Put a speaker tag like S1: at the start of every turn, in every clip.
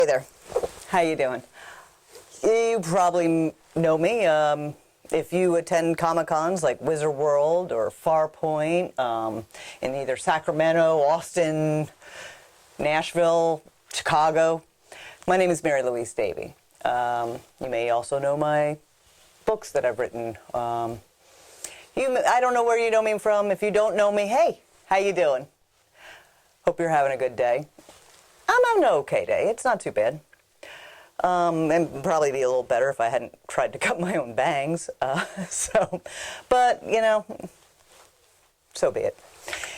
S1: Hey there, how you doing? You probably know me if you attend Comic-Cons like Wizard World or Farpoint in either Sacramento, Austin, Nashville, Chicago. My name is Mary Louise Davey. You may also know my books that I've written. I don't know where you know me from. If you don't know me, hey, how you doing? Hope you're having a good day. I'm having an okay day. It's not too bad. And probably be a little better if I hadn't tried to cut my own bangs. But, you know, so be it.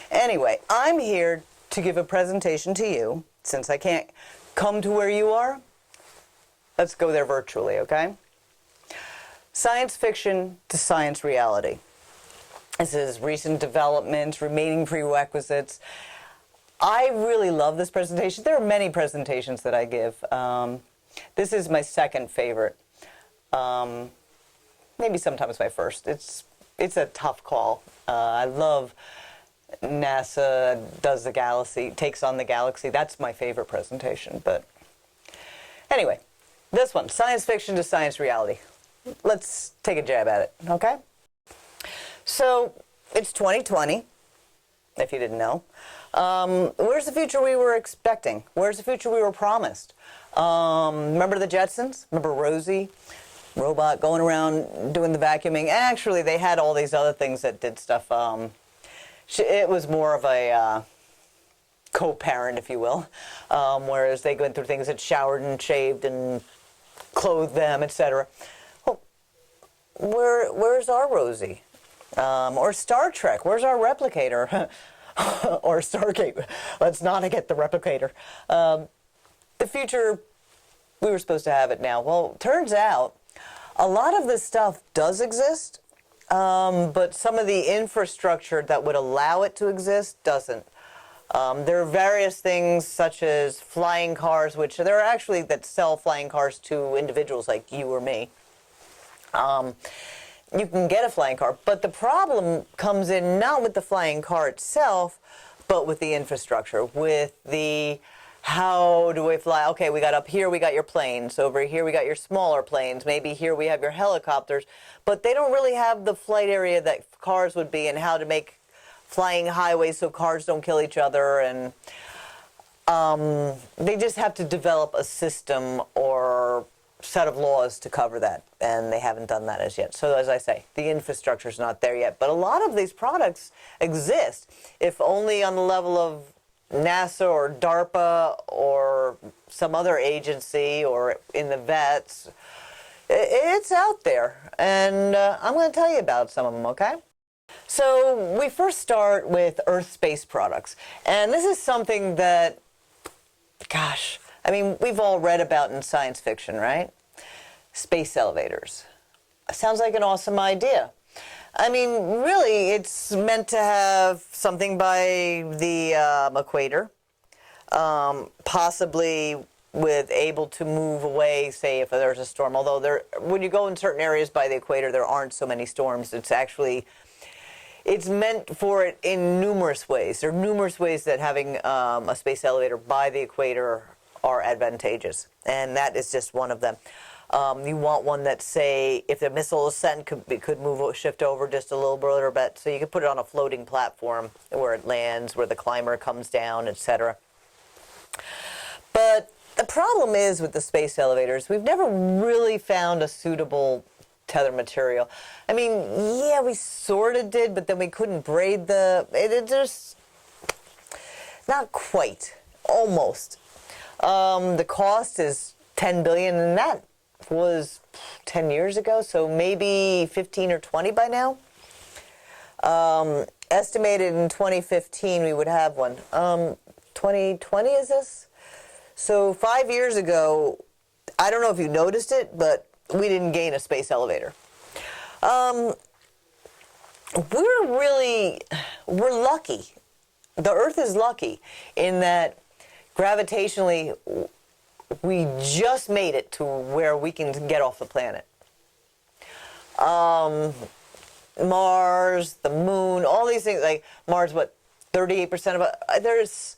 S1: Anyway, I'm here to give a presentation to you. Since I can't come to where you are, let's go there virtually, okay? Science fiction to science reality. This is recent developments, remaining prerequisites. I really love this presentation. There are many presentations that I give. This is my second favorite. Maybe sometimes my first. It's a tough call. I love NASA does the galaxy, takes on the galaxy. That's my favorite presentation. But anyway, this one, science fiction to science reality. Let's take a jab at it, okay? So it's 2020, if you didn't know. Where's the future we were expecting? Where's the future we were promised? Remember the Jetsons? Remember Rosie? Robot going around doing the vacuuming. Actually, they had all these other things that did stuff. It was more of a co-parent, if you will. Whereas they went through things that showered and shaved and clothed them, etc. Well, where's our Rosie? Or Star Trek? Where's our replicator? Or Stargate. Let's not get the replicator. The future, we were supposed to have it now. Well, turns out a lot of this stuff does exist, but some of the infrastructure that would allow it to exist doesn't. There are various things such as flying cars, which there are actually that sell flying cars to individuals like you or me. You can get a flying car, but the problem comes in not with the flying car itself, but with the infrastructure, with the how do we fly? Okay, we got up here, we got your planes. Over here, we got your smaller planes. Maybe here we have your helicopters, but they don't really have the flight area that cars would be and how to make flying highways so cars don't kill each other. And they just have to develop a system or set of laws to cover that, and they haven't done that as yet. So as I say, the infrastructure is not there yet, but a lot of these products exist, if only on the level of NASA or DARPA or some other agency or in the vets. It's out there, and I'm going to tell you about some of them, okay? So we first start with Earth space products, and this is something that, gosh, I mean, we've all read about in science fiction, right? Space elevators. Sounds like an awesome idea. I mean, really, it's meant to have something by the equator, possibly with able to move away, say, if there's a storm. Although when you go in certain areas by the equator, there aren't so many storms. It's meant for it in numerous ways. There are numerous ways that having a space elevator by the equator are advantageous, and that is just one of them. You want one that, say, if the missile is sent, could shift over just a little bit, so you could put it on a floating platform where it lands, where the climber comes down, etc. But the problem is with the space elevators, we've never really found a suitable tether material. I mean, yeah, we sort of did, but then we couldn't braid it just not quite, almost. The cost is $10 billion, and that was 10 years ago, so maybe 15 or 20 by now. Estimated in 2015 we would have one. 2020 is this? So 5 years ago, I don't know if you noticed it, but we didn't gain a space elevator. We're lucky. The Earth is lucky in that gravitationally, we just made it to where we can get off the planet. Mars, the moon, all these things, like Mars, what, 38% of it, there's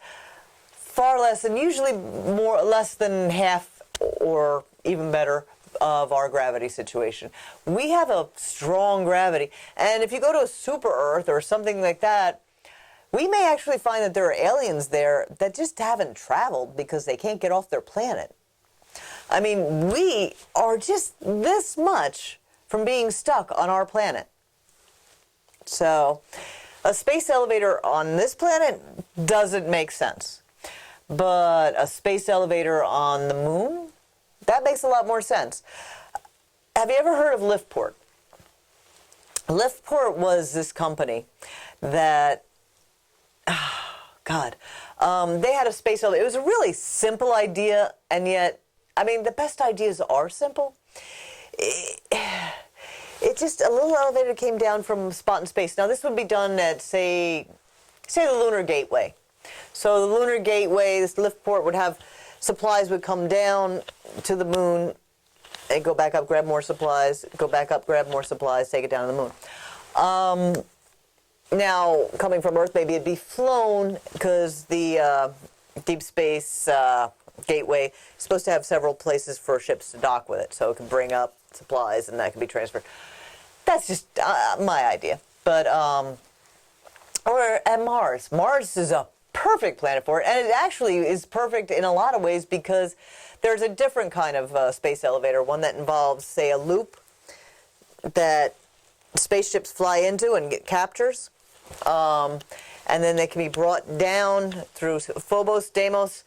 S1: far less, and usually less than half or even better of our gravity situation. We have a strong gravity, and if you go to a super Earth or something like that, we may actually find that there are aliens there that just haven't traveled because they can't get off their planet. I mean, we are just this much from being stuck on our planet. So, a space elevator on this planet doesn't make sense. But a space elevator on the moon, that makes a lot more sense. Have you ever heard of Liftport? Liftport was this company that, they had a space elevator. It was a really simple idea, and yet, I mean, the best ideas are simple. It just, a little elevator came down from a spot in space. Now, this would be done at, say the Lunar Gateway. So the Lunar Gateway, this lift port would have, supplies would come down to the moon, and go back up, grab more supplies, go back up, grab more supplies, take it down to the moon. Now, coming from Earth, maybe it'd be flown, because the deep space gateway is supposed to have several places for ships to dock with it, so it can bring up supplies and that can be transferred. That's just my idea. But, or at Mars. Mars is a perfect planet for it, and it actually is perfect in a lot of ways because there's a different kind of space elevator, one that involves, say, a loop that spaceships fly into and get captures. And then they can be brought down through Phobos, Deimos.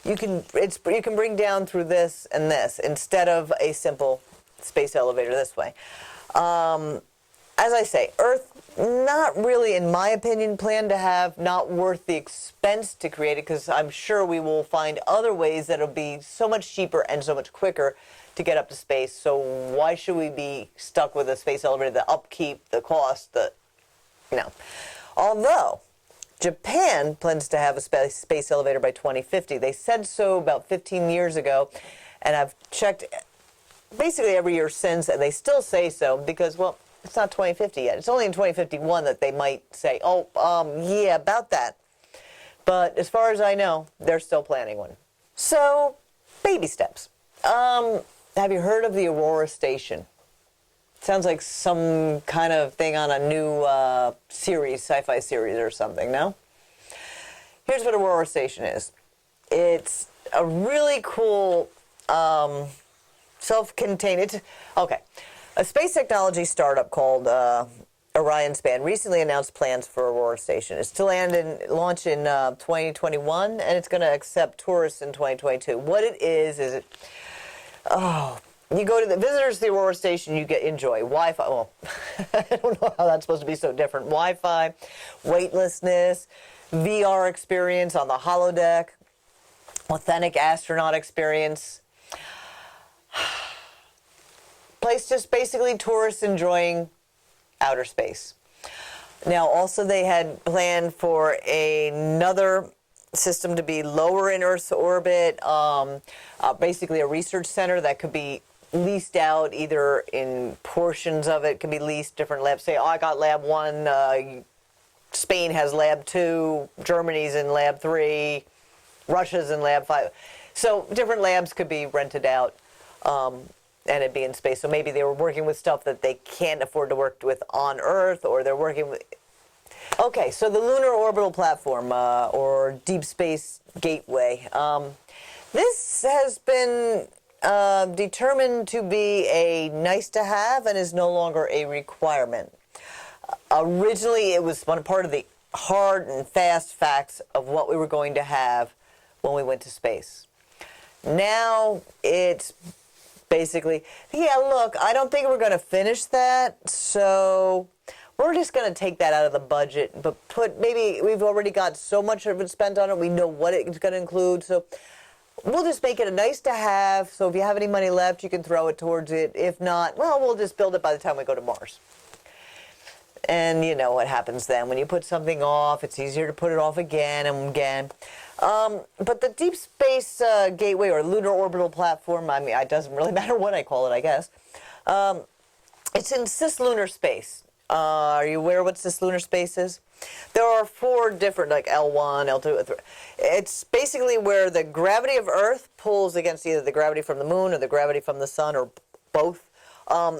S1: You can bring down through this and this instead of a simple space elevator this way. As I say, Earth, not really, in my opinion, planned to have, not worth the expense to create it, because I'm sure we will find other ways that will be so much cheaper and so much quicker to get up to space. So why should we be stuck with a space elevator, the upkeep, the cost, Although Japan plans to have a space elevator by 2050. They said so about 15 years ago, and I've checked basically every year since, and they still say so because, well, it's not 2050 yet. It's only in 2051 that they might say, yeah, about that. But as far as I know, they're still planning one. So, baby steps. Have you heard of the Aurora Station? Sounds like some kind of thing on a new series, sci-fi series or something, no? Here's what Aurora Station is. It's a really cool self-contained, a space technology startup called Orion Span recently announced plans for Aurora Station. It's to launch in 2021, and it's going to accept tourists in 2022. What it is you go to the visitors to the Aurora Station, you enjoy Wi-Fi. Well, I don't know how that's supposed to be so different. Wi-Fi, weightlessness, VR experience on the holodeck, authentic astronaut experience. Place just basically tourists enjoying outer space. Now, also they had planned for another system to be lower in Earth's orbit, basically a research center that could be leased out either in portions of it, could be leased different labs. Say, I got lab 1, Spain has lab 2, Germany's in lab 3, Russia's in lab 5. So different labs could be rented out and it'd be in space. So maybe they were working with stuff that they can't afford to work with on Earth, or they're working with... Okay, so the Lunar Orbital Platform, or Deep Space Gateway. This has been determined to be a nice-to-have and is no longer a requirement. Originally, it was part of the hard and fast facts of what we were going to have when we went to space. Now, it's basically, yeah, look, I don't think we're going to finish that, so... we're just going to take that out of the budget, but maybe we've already got so much of it spent on it, we know what it's going to include, so we'll just make it a nice to have, so if you have any money left, you can throw it towards it. If not, well, we'll just build it by the time we go to Mars. And you know what happens then. When you put something off, it's easier to put it off again and again. But the Deep Space Gateway, or Lunar Orbital Platform, I mean, it doesn't really matter what I call it, I guess. It's in cislunar space. Are you aware what cislunar space is? There are 4 different, like L1, L2, L3. It's basically where the gravity of Earth pulls against either the gravity from the moon or the gravity from the sun or both,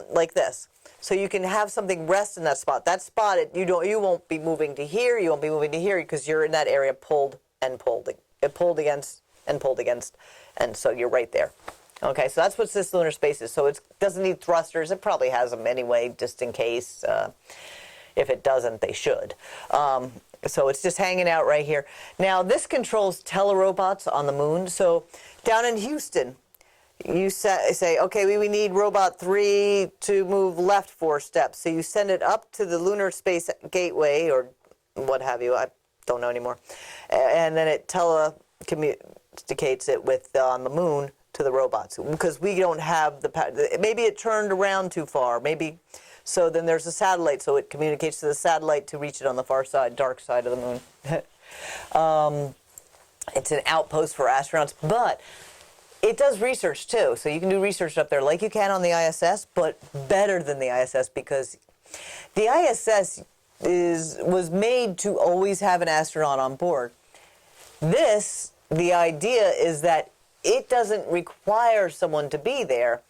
S1: like this. So you can have something rest in that spot. That spot, you won't be moving to here, you won't be moving to here because you're in that area pulled and pulled. It pulled against and pulled against, and so you're right there. Okay, so that's what cislunar space is. So it doesn't need thrusters. It probably has them anyway, just in case. If it doesn't, they should. So it's just hanging out right here. Now, this controls telerobots on the moon. So down in Houston, you say, okay, we need robot 3 to move left 4 steps. So you send it up to the Lunar Space Gateway or what have you. I don't know anymore. And then it telecommunicates it with on the moon to the robots because we don't have the power. Maybe it turned around too far. Maybe. So then there's a satellite, so it communicates to the satellite to reach it on the far side, dark side of the moon. It's an outpost for astronauts, but it does research too. So you can do research up there like you can on the ISS, but better than the ISS because the ISS was made to always have an astronaut on board. The idea is that it doesn't require someone to be there.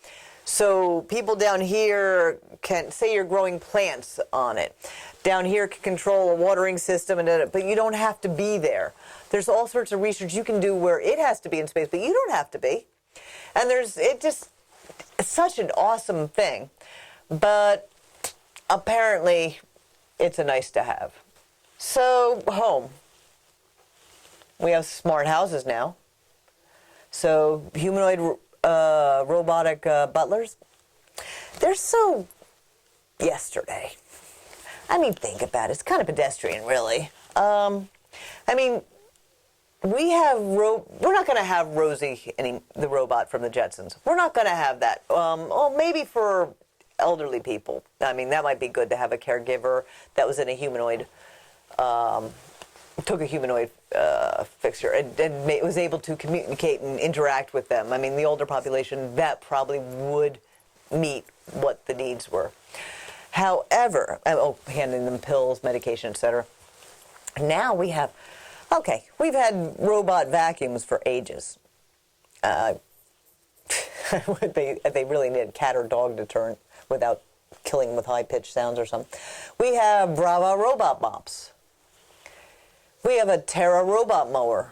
S1: So people down here can, say you're growing plants on it. Down here can control a watering system, but you don't have to be there. There's all sorts of research you can do where it has to be in space, but you don't have to be. And it's such an awesome thing. But apparently it's a nice to have. So home. We have smart houses now. So humanoid robotic butlers, they're so yesterday. I mean, think about it. It's kind of pedestrian, really. I mean, we're not going to have Rosie, the robot from the Jetsons. We're not going to have that. Maybe for elderly people. I mean, that might be good to have a caregiver that was in a humanoid, took a humanoid fixture and was able to communicate and interact with them. I mean, the older population, that probably would meet what the needs were. However, handing them pills, medication, etc. Now we have, we've had robot vacuums for ages. They really need a cat or dog to turn without killing with high-pitched sounds or something. We have Brava robot mops. We have a Terra robot mower.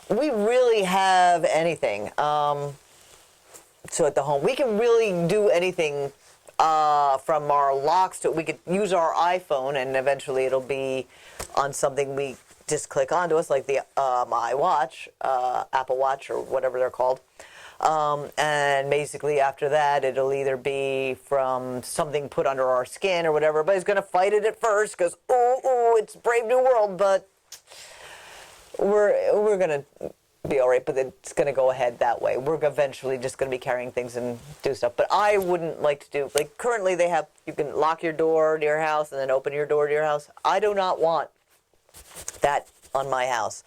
S1: We really have anything. So at the home, we can really do anything from our locks to, we could use our iPhone and eventually it'll be on something we just click onto us, like the iWatch, Apple Watch or whatever they're called. And basically after that, it'll either be from something put under our skin or whatever. Everybody's going to fight it at first because, it's a brave new world, but we're going to be all right, but it's going to go ahead that way. We're eventually just going to be carrying things and do stuff. But I wouldn't like to do, like currently you can lock your door to your house and then open your door to your house. I do not want that on my house.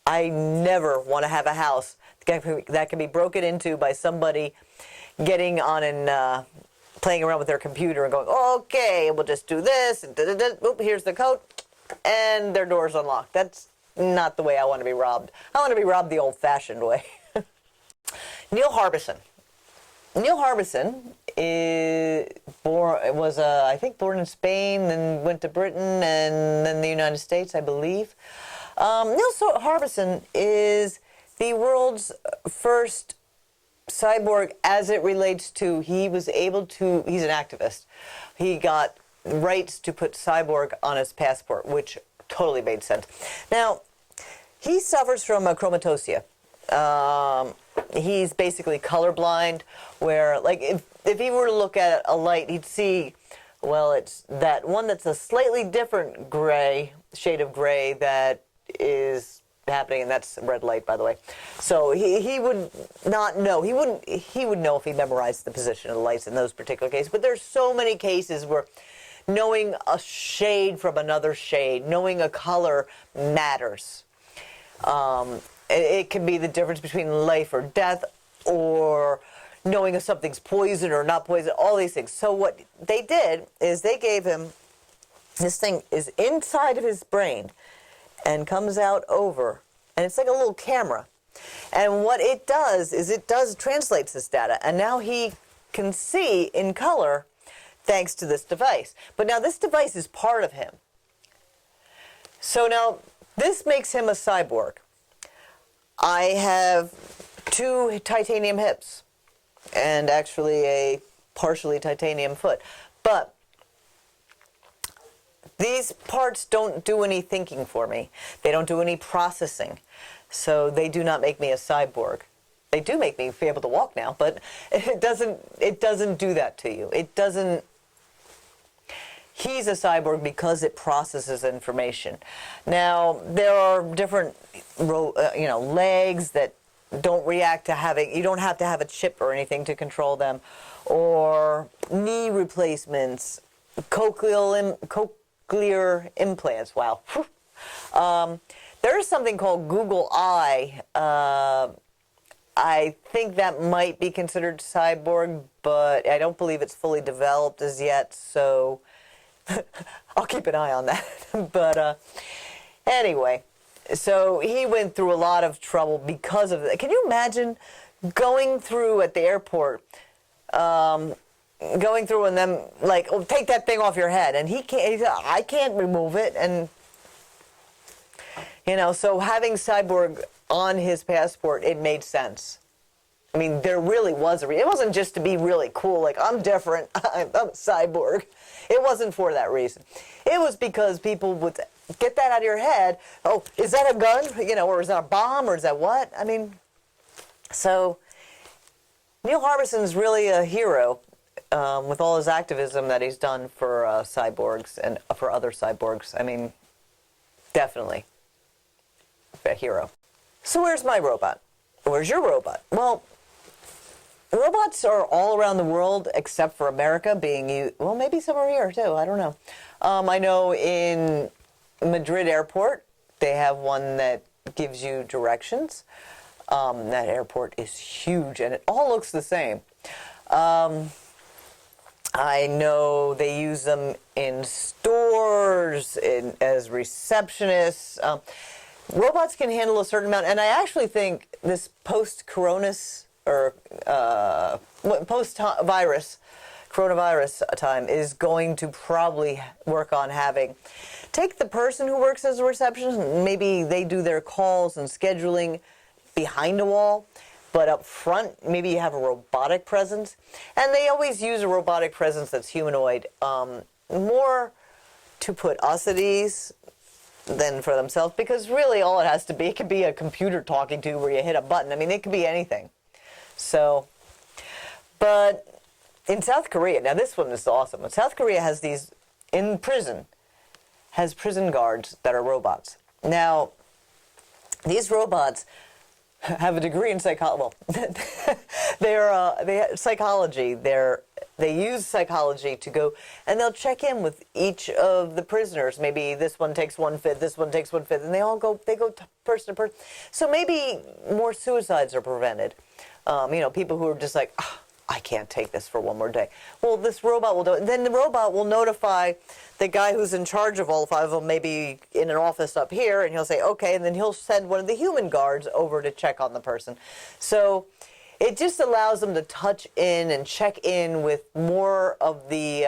S1: I never want to have a house that can be broken into by somebody getting on and playing around with their computer and going, okay, we'll just do this, and oop, here's the code, and their door's unlocked. That's not the way I want to be robbed. I want to be robbed the old-fashioned way. Neal Harvison. Neal Harvison was I think born in Spain, then went to Britain, and then the United States, I believe. Neal Harvison is the world's first cyborg as it relates to, he's an activist. He got rights to put cyborg on his passport, which totally made sense. Now, he suffers from chromatosia. He's basically colorblind, where, like, if he were to look at a light, he'd see, well, it's that one that's a slightly different gray, shade of gray that is happening, and that's red light, by the way. So he would not know. He would know if he memorized the position of the lights in those particular cases. But there's so many cases where knowing a shade from another shade, knowing a color matters. It can be the difference between life or death, or knowing if something's poison or not poison, all these things. So what they did is they gave him, this thing is inside of his brain and comes out over, and it's like a little camera. And what it does is it translates this data, and now he can see in color thanks to this device. But now this device is part of him. So now this makes him a cyborg. I have 2 titanium hips and actually a partially titanium foot. But these parts don't do any thinking for me. They don't do any processing. So they do not make me a cyborg. They do make me be able to walk now, but it doesn't do that to you. It doesn't. He's a cyborg because it processes information. Now, there are different legs that don't react to having, you don't have to have a chip or anything to control them, or knee replacements, cochlear implants. Wow. There's something called Google Eye. I think that might be considered cyborg, but I don't believe it's fully developed as yet, so I'll keep an eye on that. But anyway, so he went through a lot of trouble because of that. Can you imagine going through at the airport, going through and then like, oh, take that thing off your head, and he said, I can't remove it, and so having cyborg on his passport, it made sense. I mean, there really was it wasn't just to be really cool, like, I'm different, I'm a cyborg. It wasn't for that reason. It was because people would get that out of your head. Oh, is that a gun? Or is that a bomb? Or is that what? I mean, so Neal Harvison is really a hero with all his activism that he's done for cyborgs and for other cyborgs. I mean, definitely a hero. So where's my robot? Where's your robot? Well, robots are all around the world except for America being used. Well, maybe some are here too. I don't know. I know in Madrid airport, they have one that gives you directions. That airport is huge and it all looks the same. I know they use them in stores, as receptionists. Robots can handle a certain amount, and I actually think this post-coronavirus time is going to probably work on take the person who works as a receptionist, maybe they do their calls and scheduling behind a wall, but up front, maybe you have a robotic presence, and they always use a robotic presence that's humanoid, more to put us at ease than for themselves, because really all it has to be, it could be a computer talking to you where you hit a button. I mean, it could be anything. So, but in South Korea, now this one is awesome. South Korea has these, in prison, has prison guards that are robots. Now, these robots have a degree in psychology. Well, they have psychology. They use psychology to go, and they'll check in with each of the prisoners. Maybe this one takes 1/5, this one takes 1/5, and they go person to person. So maybe more suicides are prevented. People who are just like, oh, I can't take this for one more day. Well, this robot will do it. Then the robot will notify the guy who's in charge of all 5 of them, maybe in an office up here, and he'll say, okay, and then he'll send one of the human guards over to check on the person. So it just allows them to touch in and check in with more of the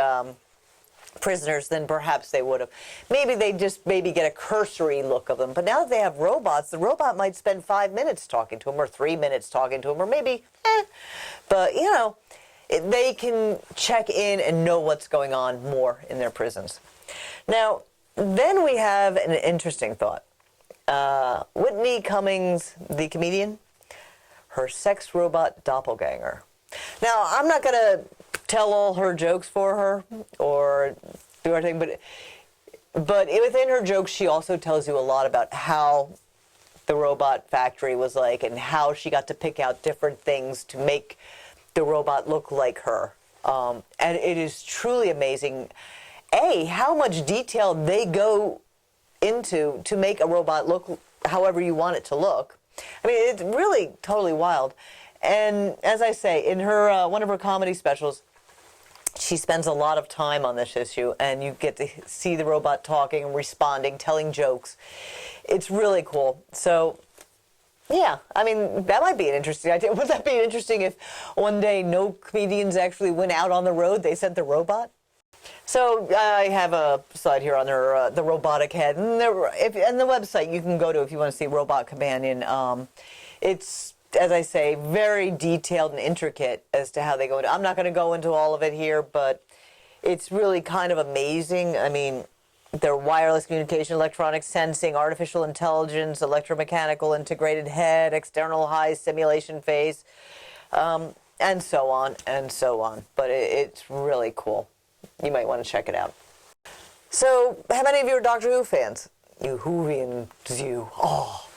S1: prisoners than perhaps they would have. Maybe they just get a cursory look of them. But now that they have robots, the robot might spend 5 minutes talking to them, or 3 minutes talking to them, or maybe, But, they can check in and know what's going on more in their prisons. Now, then we have an interesting thought. Whitney Cummings, the comedian, her sex robot doppelganger. Now, I'm not going to tell all her jokes for her or do everything, but within her jokes, she also tells you a lot about how the robot factory was like and how she got to pick out different things to make the robot look like her. And it is truly amazing, how much detail they go into to make a robot look however you want it to look. I mean, it's really totally wild. And as I say, in her one of her comedy specials, she spends a lot of time on this issue, and you get to see the robot talking and responding, telling jokes. It's really cool. So, yeah, I mean, that might be an interesting idea. Would that be interesting if one day no comedians actually went out on the road? They sent the robot? So I have a slide here on her, the robotic head, and the website you can go to if you want to see Robot Companion. It's, as I say, very detailed and intricate as to how they go into. I'm not going to go into all of it here, but it's really kind of amazing. I mean, their wireless communication, electronic sensing, artificial intelligence, electromechanical integrated head, external high simulation phase, and so on and so on. But it's really cool. You might want to check it out. So, how many of you are Doctor Who fans? You Whovians, you. Oh,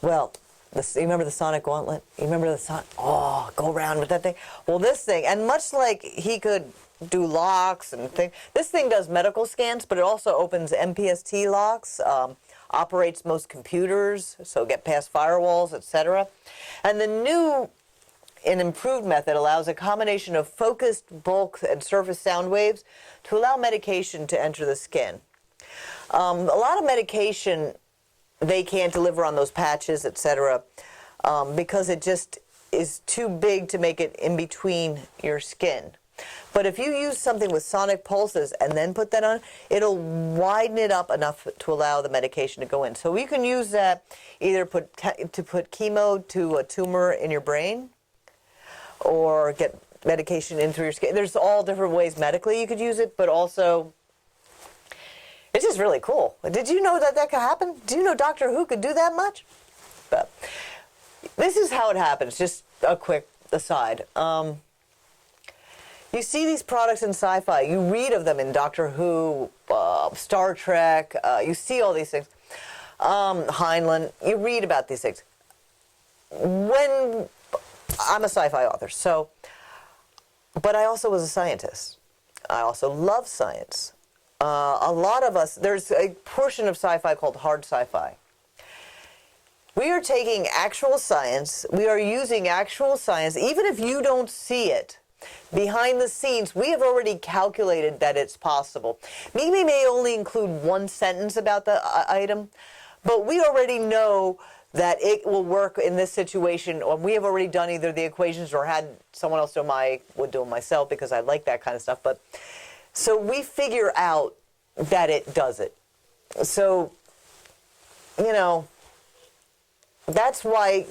S1: well, you remember the Sonic Gauntlet? You remember the Sonic? Oh, go around with that thing. Well, this thing, and much like he could do locks and things, this thing does medical scans, but it also opens MPST locks, operates most computers, so get past firewalls, etc. And the new an improved method allows a combination of focused bulk and surface sound waves to allow medication to enter the skin. A lot of medication they can't deliver on those patches, etc., because it just is too big to make it in between your skin. But if you use something with sonic pulses and then put that on, it'll widen it up enough to allow the medication to go in. So you can use that either to put chemo to a tumor in your brain, or get medication in through your skin. There's all different ways medically you could use it, but also it's just really cool. Did you know that could happen? Do you know Doctor Who could do that much? But this is how it happens. Just a quick aside. You see these products in sci-fi. You read of them in Doctor Who, Star Trek. You see all these things. Heinlein. You read about these things. When I'm a sci-fi author, but I also was a scientist. I also love science. A lot of us, there's a portion of sci-fi called hard sci-fi. We are taking actual science, we are using actual science, even if you don't see it. Behind the scenes, we have already calculated that it's possible. Maybe we may only include one sentence about the item, but we already know that it will work in this situation, or we have already done either the equations or had someone else do would do them myself because I like that kind of stuff. But so we figure out that it does it. So, you know, that's why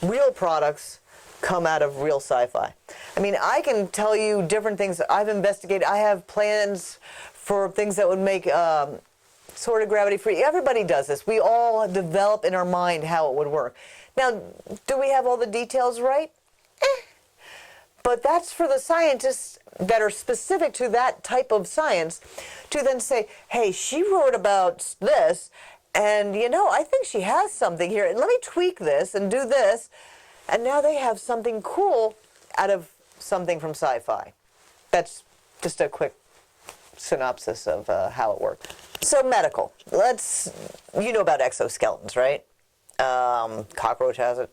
S1: real products come out of real sci-fi. I mean, I can tell you different things that I've investigated. I have plans for things that would make sort of gravity-free. Everybody does this. We all develop in our mind how it would work. Now, do we have all the details right? But that's for the scientists that are specific to that type of science to then say, hey, she wrote about this, and, you know, I think she has something here, and let me tweak this and do this. And now they have something cool out of something from sci-fi. That's just a quick synopsis of how it works. So medical. You know about exoskeletons, right? Cockroach has it.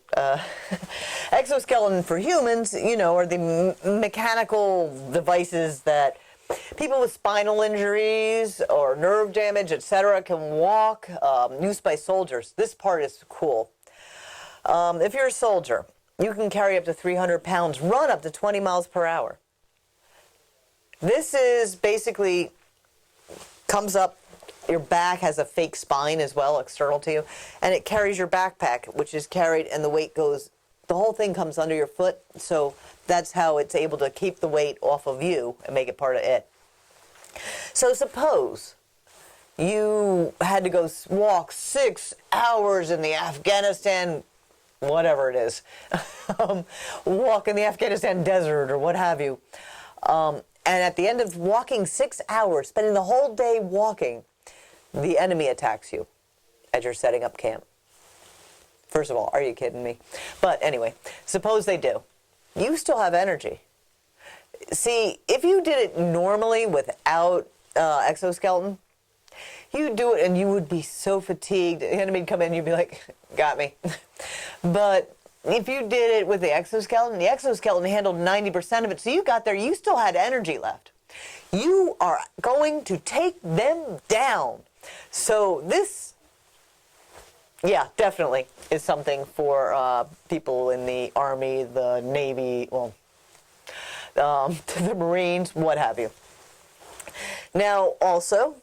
S1: Exoskeleton for humans, you know, are the mechanical devices that people with spinal injuries or nerve damage, etc., can walk, used by soldiers. This part is cool. If you're a soldier, you can carry up to 300 pounds, run up to 20 miles per hour. This is basically, comes up, your back has a fake spine as well, external to you, and it carries your backpack, which is carried, and the weight goes, the whole thing comes under your foot, so that's how it's able to keep the weight off of you and make it part of it. So suppose you had to go walk 6 hours in the Afghanistan, whatever it is, walk in the Afghanistan desert or what have you. And at the end of walking 6 hours, spending the whole day walking, the enemy attacks you as you're setting up camp. First of all, are you kidding me? But anyway, suppose they do. You still have energy. See, if you did it normally without exoskeleton, You do it and you would be so fatigued. The enemy would come in and you'd be like, got me. But if you did it with the exoskeleton handled 90% of it. So you got there, you still had energy left. You are going to take them down. So this, yeah, definitely is something for people in the Army, the Navy, well, the Marines, what have you. Now, also,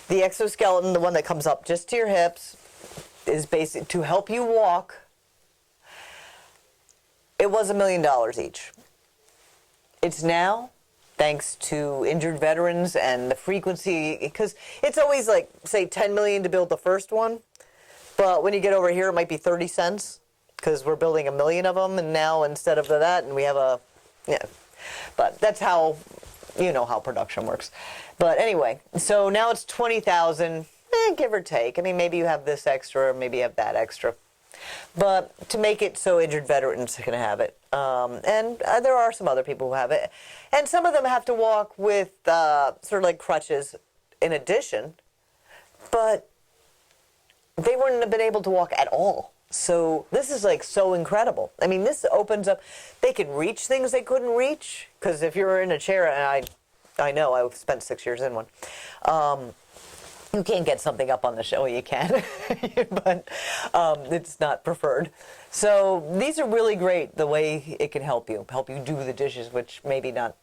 S1: the exoskeleton, the one that comes up just to your hips, is basic to help you walk. It was $1 million each. It's now, thanks to injured veterans and the frequency, because it's always like, say, $10 million to build the first one. But when you get over here, it might be 30 cents, because we're building 1 million of them, and now instead of that, and we have a, yeah. But that's how, you know how production works. But anyway, so now it's 20,000, give or take. I mean, maybe you have this extra, or maybe you have that extra. But to make it so injured veterans can have it. And there are some other people who have it. And some of them have to walk with sort of like crutches in addition. But they wouldn't have been able to walk at all. So this is like so incredible. I mean, this opens up, they can reach things they couldn't reach. Because if you're in a chair, and I know, I've spent 6 years in one. You can't get something up on the show. You can, but it's not preferred. So these are really great, the way it can help you do the dishes, which maybe not,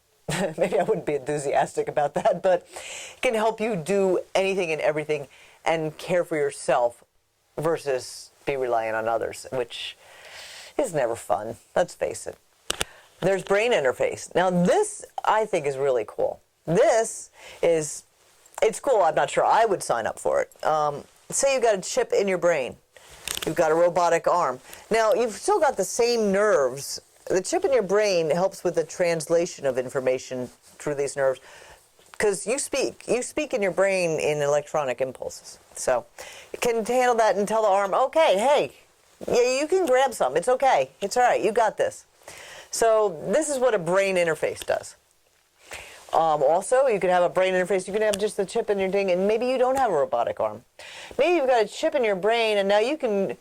S1: maybe I wouldn't be enthusiastic about that, but it can help you do anything and everything and care for yourself versus be reliant on others, which is never fun. Let's face it. There's brain interface. Now this, I think, is really cool. This is, it's cool. I'm not sure I would sign up for it. Say you've got a chip in your brain. You've got a robotic arm. Now, you've still got the same nerves. The chip in your brain helps with the translation of information through these nerves. Because you speak in your brain in electronic impulses. So it can handle that and tell the arm, okay, hey, yeah, you can grab some. It's okay. It's all right. You got this. So this is what a brain interface does. Also, you can have a brain interface. You can have just the chip in your thing, and maybe you don't have a robotic arm. Maybe you've got a chip in your brain, and now you can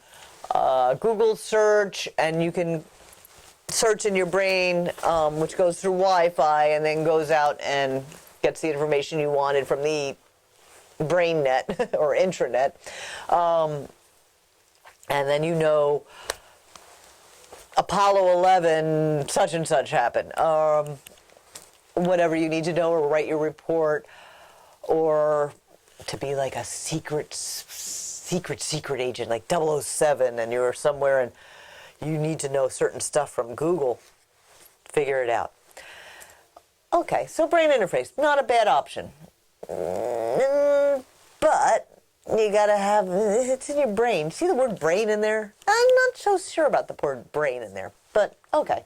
S1: Google search, and you can search in your brain, which goes through Wi-Fi, and then goes out and gets the information you wanted from the brain net or intranet. And then you know Apollo 11, such and such happened. Whatever you need to know, or write your report, or to be like a secret agent, like 007, and you're somewhere and you need to know certain stuff from Google, figure it out. Okay, so brain interface, not a bad option. But you gotta have, it's in your brain. See the word brain in there? I'm not so sure about the word brain in there, but okay.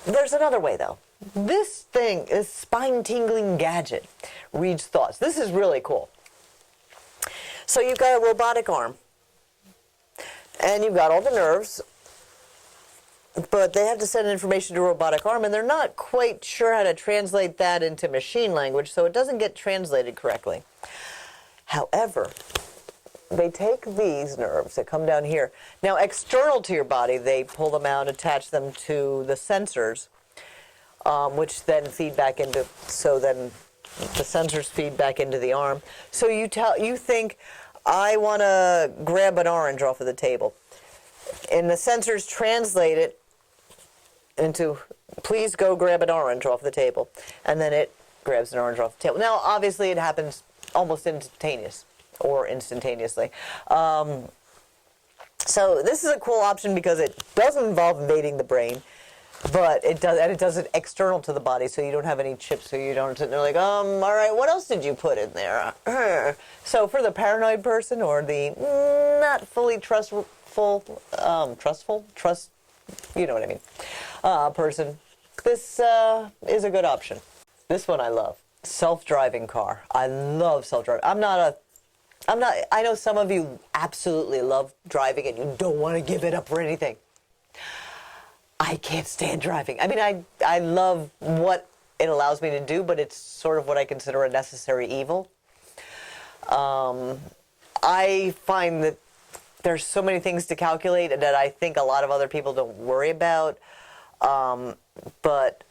S1: There's another way though. This thing is Spinetingling Gadget. Reads thoughts. This is really cool. So you've got a robotic arm, and you've got all the nerves, but they have to send information to a robotic arm, and they're not quite sure how to translate that into machine language, so it doesn't get translated correctly. However, they take these nerves that come down here. Now, external to your body, they pull them out, attach them to the sensors, which then feed back into, so then the sensors feed back into the arm. So you think, I want to grab an orange off of the table. And the sensors translate it into, please go grab an orange off the table. And then it grabs an orange off the table. Now, obviously, it happens almost instantaneously. So this is a cool option because it doesn't involve invading the brain. But it does it external to the body, so you don't have any chips, so you don't sit there like, all right, what else did you put in there? So for the paranoid person or the not fully trustful, you know what I mean, person, this is a good option. This one I love, self-driving car. I love self-driving. I know some of you absolutely love driving and you don't want to give it up for anything. I can't stand driving. I mean, I love what it allows me to do, but it's sort of what I consider a necessary evil. I find that there's so many things to calculate that I think a lot of other people don't worry about. But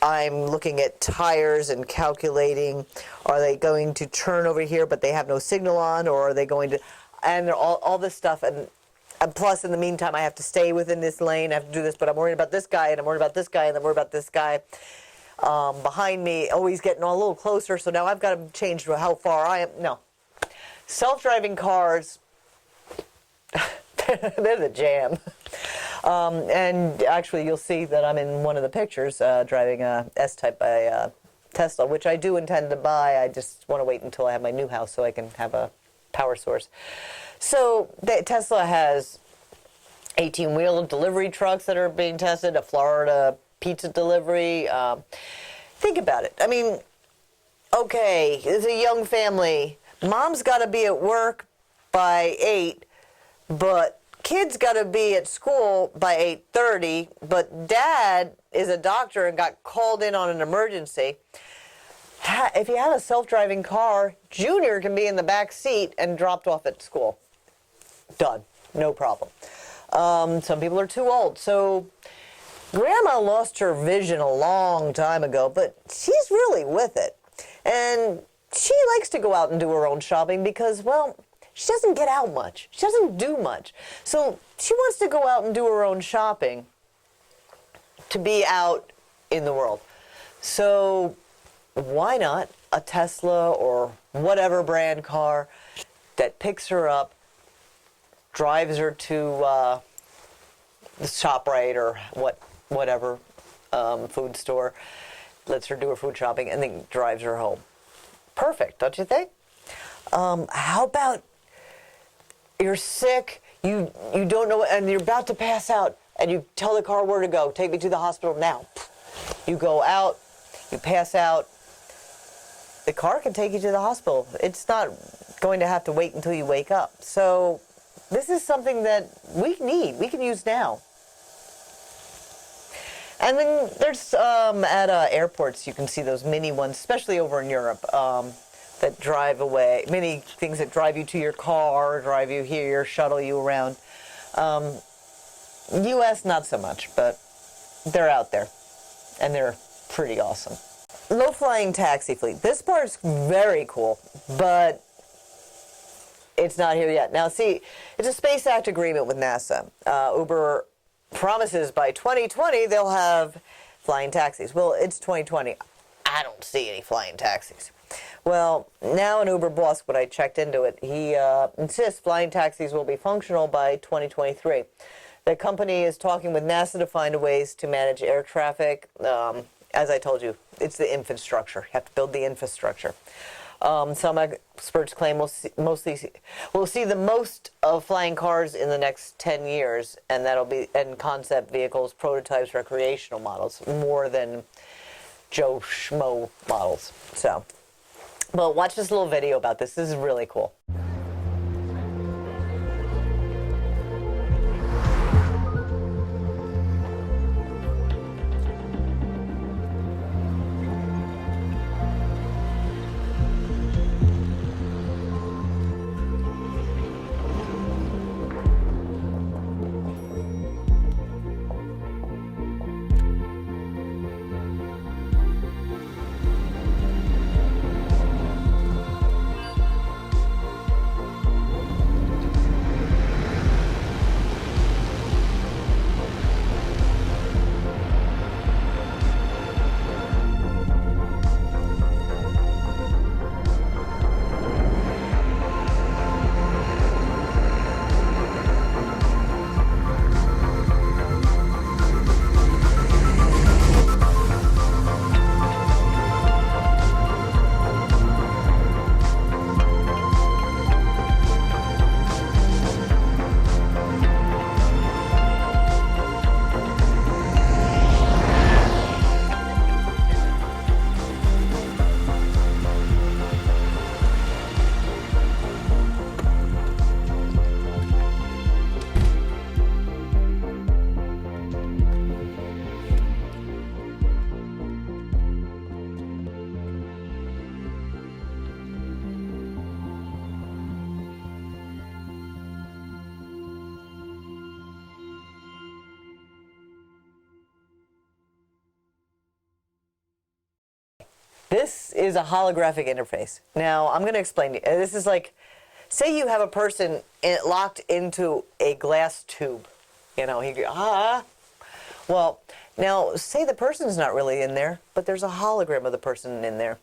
S1: I'm looking at tires and calculating, are they going to turn over here but they have no signal on, or are they going to, and all this stuff. And plus, in the meantime, I have to stay within this lane, I have to do this, but I'm worried about this guy, and I'm worried about this guy, and I'm worried about this guy behind me, always getting a little closer, so now I've got to change how far I am. No. Self-driving cars, they're the jam. And actually, you'll see that I'm in one of the pictures driving a S-Type by Tesla, which I do intend to buy. I just want to wait until I have my new house so I can have a power source. So Tesla has 18-wheel delivery trucks that are being tested, a Florida pizza delivery. Think about it. I mean, okay, it's a young family. Mom's got to be at work by 8, but kid's got to be at school by 8:30, but dad is a doctor and got called in on an emergency. If you have a self-driving car, Junior can be in the back seat and dropped off at school. Done. No problem. Some people are too old. So Grandma lost her vision a long time ago, but she's really with it. And she likes to go out and do her own shopping because, well, she doesn't get out much. She doesn't do much. So she wants to go out and do her own shopping to be out in the world. So why not a Tesla or whatever brand car that picks her up, drives her to the ShopRite or whatever food store, lets her do her food shopping, and then drives her home. Perfect, don't you think? How about you're sick, you don't know, and you're about to pass out, and you tell the car where to go. Take me to the hospital now. You go out, you pass out. The car can take you to the hospital. It's not going to have to wait until you wake up. So this is something that we can use now. And then there's, at airports, you can see those mini ones, especially over in Europe, that drive away, many things that drive you to your car, drive you here, shuttle you around. U.S., not so much, but they're out there, and they're pretty awesome. Low-flying taxi fleet. This part's very cool, but it's not here yet. Now, see, it's a Space Act agreement with NASA. Uber promises by 2020 they'll have flying taxis. Well, it's 2020. I don't see any flying taxis. Well, now an Uber boss, when I checked into it, he insists flying taxis will be functional by 2023. The company is talking with NASA to find ways to manage air traffic. As I told you, it's the infrastructure. You have to build the infrastructure. Some experts claim we'll see the most of flying cars in the next 10 years, and that'll be in concept vehicles, prototypes, recreational models, more than Joe Schmo models. So, well, watch this little video about this. This is really cool. This is a holographic interface. Now, I'm going to explain to you. This is like, say you have a person locked into a glass tube. You know, Well, now, say the person's not really in there, but there's a hologram of the person in there.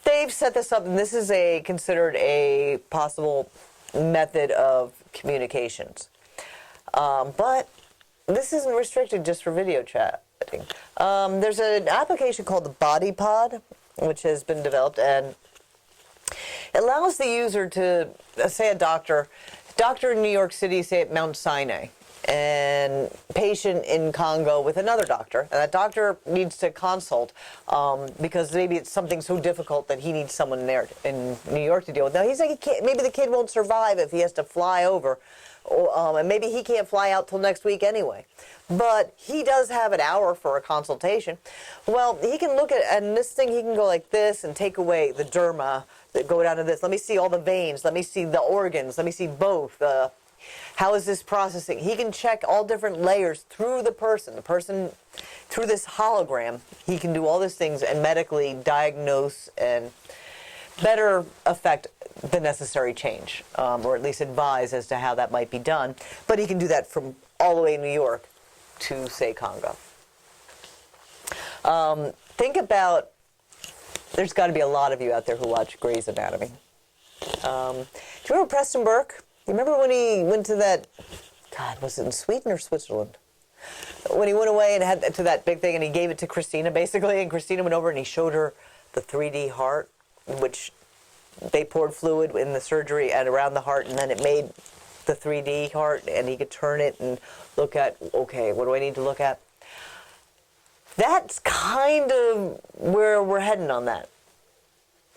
S1: They've set this up, and this is considered a possible method of communications. But this isn't restricted just for video chatting. There's an application called the Body Pod, which has been developed, and it allows the user to, say a doctor in New York City, say at Mount Sinai, and patient in Congo with another doctor, and that doctor needs to consult because maybe it's something so difficult that he needs someone there in New York to deal with. Now, he's like, maybe the kid won't survive if he has to fly over, and maybe he can't fly out till next week anyway. But he does have an hour for a consultation. Well, he can look at, and this thing, he can go like this and take away the derma, go down to this. Let me see all the veins. Let me see the organs. Let me see both. How is this processing? He can check all different layers through the person. Through this hologram, he can do all these things and medically diagnose and better affect the necessary change, or at least advise as to how that might be done. But he can do that from all the way in New York to, say, Congo. Think about, there's got to be a lot of you out there who watch Grey's Anatomy. Do you remember Preston Burke? You remember when he went to that, God, was it in Sweden or Switzerland? When he went away and had to that big thing and he gave it to Christina, basically, and Christina went over and he showed her the 3D heart, which they poured fluid in the surgery and around the heart, and then it made the 3D heart, and he could turn it and look at, okay, what do I need to look at? That's kind of where we're heading on that,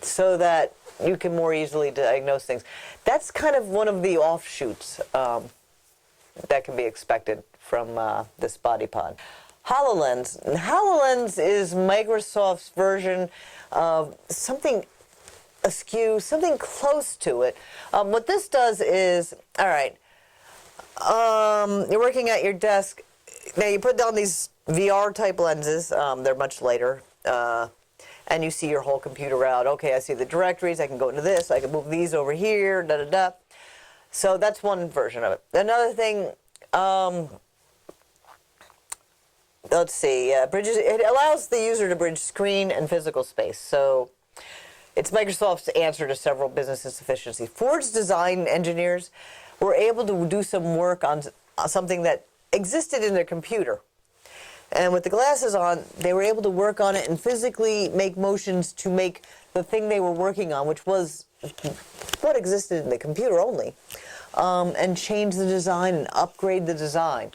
S1: so that you can more easily diagnose things. That's kind of one of the offshoots that can be expected from this body pod. HoloLens. HoloLens is Microsoft's version of something askew, something close to it. What this does is, all right, you're working at your desk. Now you put down these VR type lenses. They're much lighter. And you see your whole computer out. Okay, I see the directories. I can go into this. I can move these over here. Da da da. So that's one version of it. Another thing. Let's see. Bridges. It allows the user to bridge screen and physical space. So it's Microsoft's answer to several business insufficiencies. Ford's design engineers were able to do some work on something that existed in their computer. And with the glasses on, they were able to work on it and physically make motions to make the thing they were working on, which was what existed in the computer only, and change the design and upgrade the design.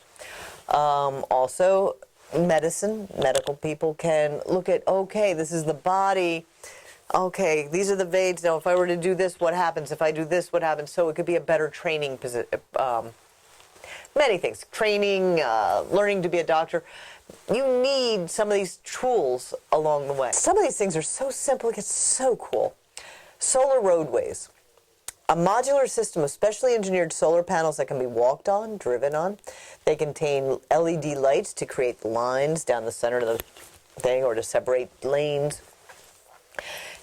S1: Also, medical people can look at, okay, this is the body. Okay, these are the veins. Now, if I were to do this, what happens? If I do this, what happens? So it could be a better training position. Many things. Training, learning to be a doctor. You need some of these tools along the way. Some of these things are so simple, it gets so cool. Solar roadways. A modular system of specially engineered solar panels that can be walked on, driven on. They contain LED lights to create lines down the center of the thing or to separate lanes.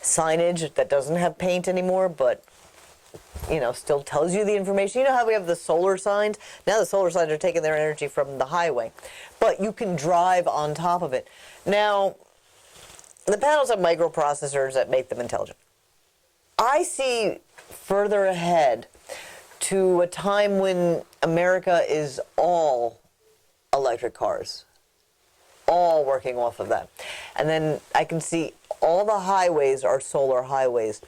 S1: Signage that doesn't have paint anymore, but you know, still tells you the information. You know how we have the solar signs? Now the solar signs are taking their energy from the highway. But you can drive on top of it. Now, the panels have microprocessors that make them intelligent. I see further ahead to a time when America is all electric cars. All working off of that. And then I can see all the highways are solar highways.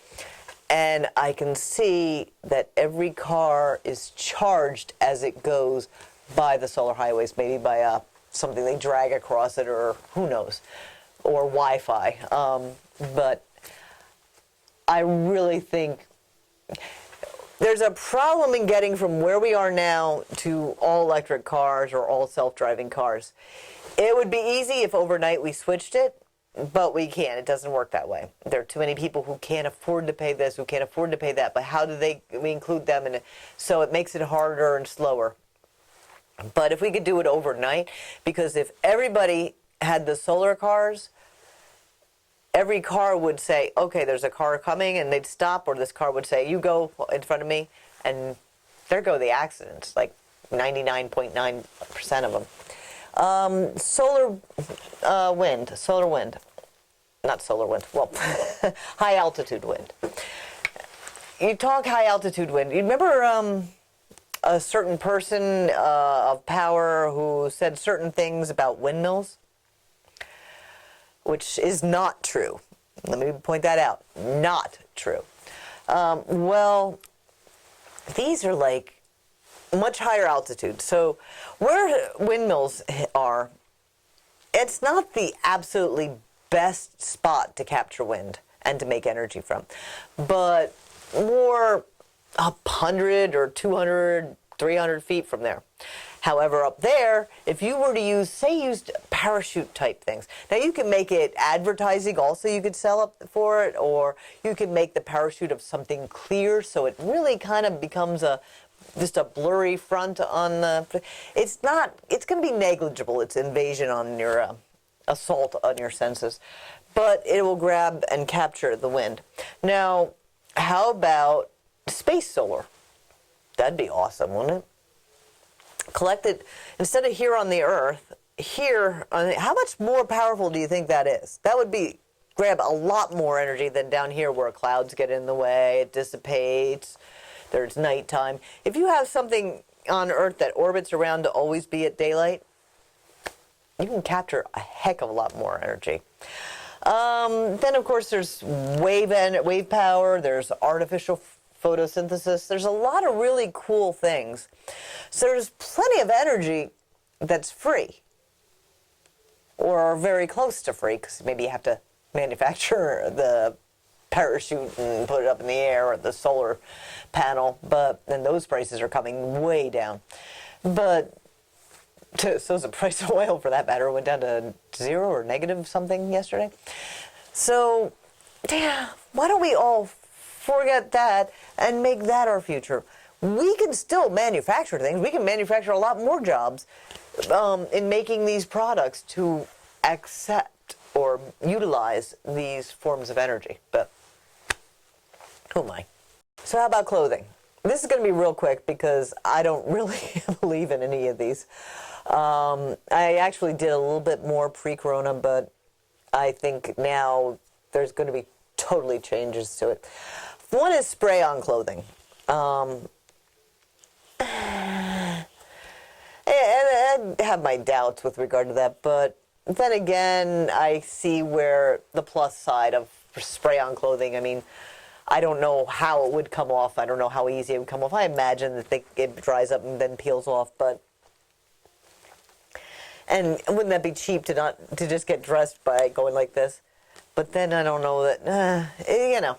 S1: And I can see that every car is charged as it goes by the solar highways, maybe by something they drag across it, or who knows, or Wi-Fi. But I really think there's a problem in getting from where we are now to all electric cars or all self-driving cars. It would be easy if overnight we switched it. But we can't. It doesn't work that way. There are too many people who can't afford to pay this, who can't afford to pay that. But how do we include them in it? So it makes it harder and slower. But if we could do it overnight, because if everybody had the solar cars, every car would say, okay, there's a car coming, and they'd stop, or this car would say, you go in front of me, and there go the accidents, like 99.9% of them. Solar wind, not solar wind, well, high altitude wind. You talk high altitude wind. You remember a certain person of power who said certain things about windmills? Which is not true. Let me point that out. Not true. Well, these are like much higher altitude. So where windmills are, it's not the absolutely best spot to capture wind and to make energy from. But more 100 or 200, 300 feet from there. However, up there, if you were to use, say, used parachute type things. Now, you can make it advertising also, you could sell up for it, or you can make the parachute of something clear so it really kind of becomes just a blurry front on the, it's going to be negligible, its invasion on your, assault on your senses, but it will grab and capture the wind. Now, how about space solar? That'd be awesome, wouldn't it? Collect it, instead of here on the Earth, here, how much more powerful do you think that is? That would grab a lot more energy than down here where clouds get in the way, it dissipates, there's nighttime. If you have something on Earth that orbits around to always be at daylight, you can capture a heck of a lot more energy. Then, of course, there's wave power, there's artificial photosynthesis. There's a lot of really cool things. So there's plenty of energy that's free, or very close to free, because maybe you have to manufacture the parachute and put it up in the air, or the solar panel, but then those prices are coming way down. But so the price of oil, for that matter, went down to 0 or negative something yesterday. So, yeah, why don't we all forget that and make that our future? We can still manufacture things. We can manufacture a lot more jobs in making these products to accept or utilize these forms of energy. But who am I? So how about clothing? This is going to be real quick because I don't really believe in any of these. I actually did a little bit more pre-corona, but I think now there's going to be totally changes to it. One is spray-on clothing. And I have my doubts with regard to that, but then again, I see where the plus side of spray-on clothing, I mean, I don't know how it would come off. I don't know how easy it would come off. I imagine that it dries up and then peels off, but... And wouldn't that be cheap to just get dressed by going like this? But then I don't know that, you know.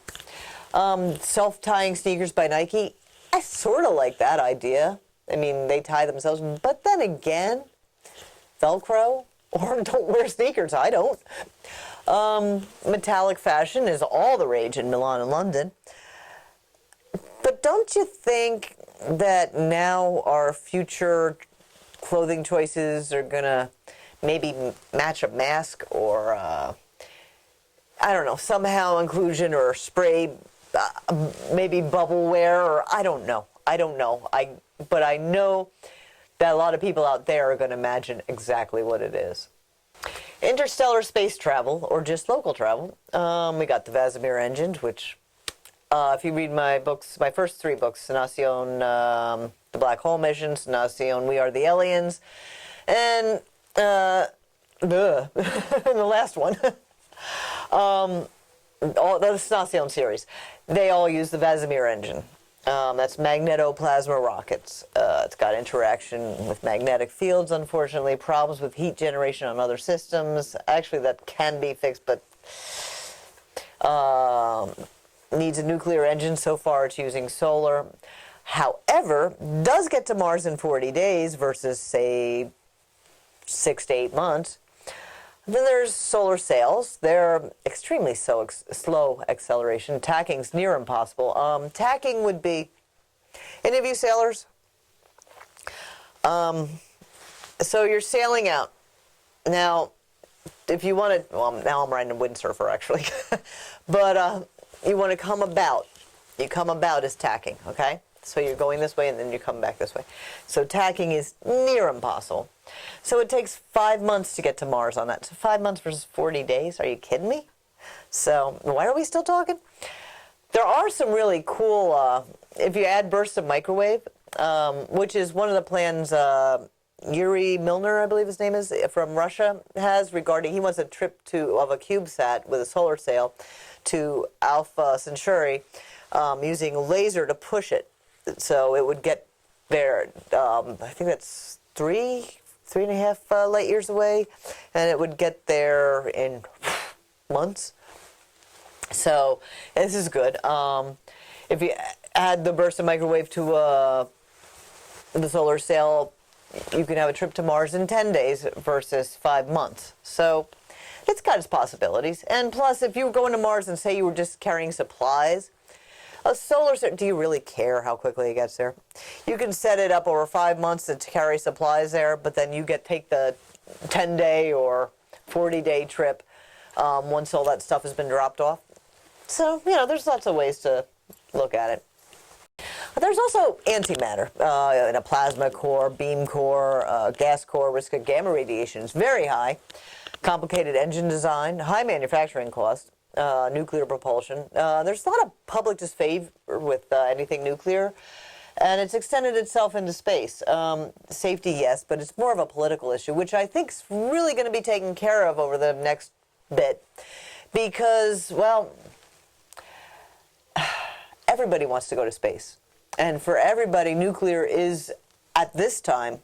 S1: Self-tying sneakers by Nike, I sort of like that idea. I mean, they tie themselves, but then again, Velcro, or don't wear sneakers, I don't. Metallic fashion is all the rage in Milan and London. But don't you think that now our future clothing choices are going to maybe match a mask, or, I don't know, somehow inclusion or spray, maybe bubble wear, or I don't know. But I know that a lot of people out there are going to imagine exactly what it is. Interstellar space travel, or just local travel. We got the Vasimir engines, which, if you read my books, my first 3 books, Nacion, the Black Hole Missions, Nacion, We Are the Aliens, and the last one, all the Nacion series, they all use the Vasimir engine. That's magnetoplasma rockets. It's got interaction with magnetic fields, unfortunately, problems with heat generation on other systems. Actually, that can be fixed, but needs a nuclear engine. So far, it's using solar. However, does get to Mars in 40 days versus, say, 6 to 8 months. Then there's solar sails. They're extremely slow acceleration. Tacking's near impossible. Tacking would be, any of you sailors? So you're sailing out. Now, if you want to, well, now I'm riding a windsurfer actually, but you want to come about. You come about as tacking, okay? So you're going this way and then you come back this way. So tacking is near impossible. So it takes 5 months to get to Mars on that. So 5 months versus 40 days. Are you kidding me? So why are we still talking? There are some really cool, if you add bursts of microwave, which is one of the plans Yuri Milner, I believe his name is, from Russia has regarding, he wants a trip of a CubeSat with a solar sail to Alpha Centauri using a laser to push it. So it would get there, I think that's three and a half light years away, and it would get there in months. So this is good. If you add the burst of microwave to the solar sail, you can have a trip to Mars in 10 days versus 5 months. So it's got its possibilities. And plus, if you were going to Mars and say you were just carrying supplies, a solar sail, do you really care how quickly it gets there? You can set it up over 5 months to carry supplies there, but then you take the 10-day or 40-day trip once all that stuff has been dropped off. So, there's lots of ways to look at it. There's also antimatter in a plasma core, beam core, gas core. Risk of gamma radiation is very high. Complicated engine design, high manufacturing cost, nuclear propulsion. There's a lot of public disfavor with anything nuclear, and it's extended itself into space. Safety, yes, but it's more of a political issue, which I think is really going to be taken care of over the next bit, because, well, everybody wants to go to space. And for everybody, nuclear is, at this time,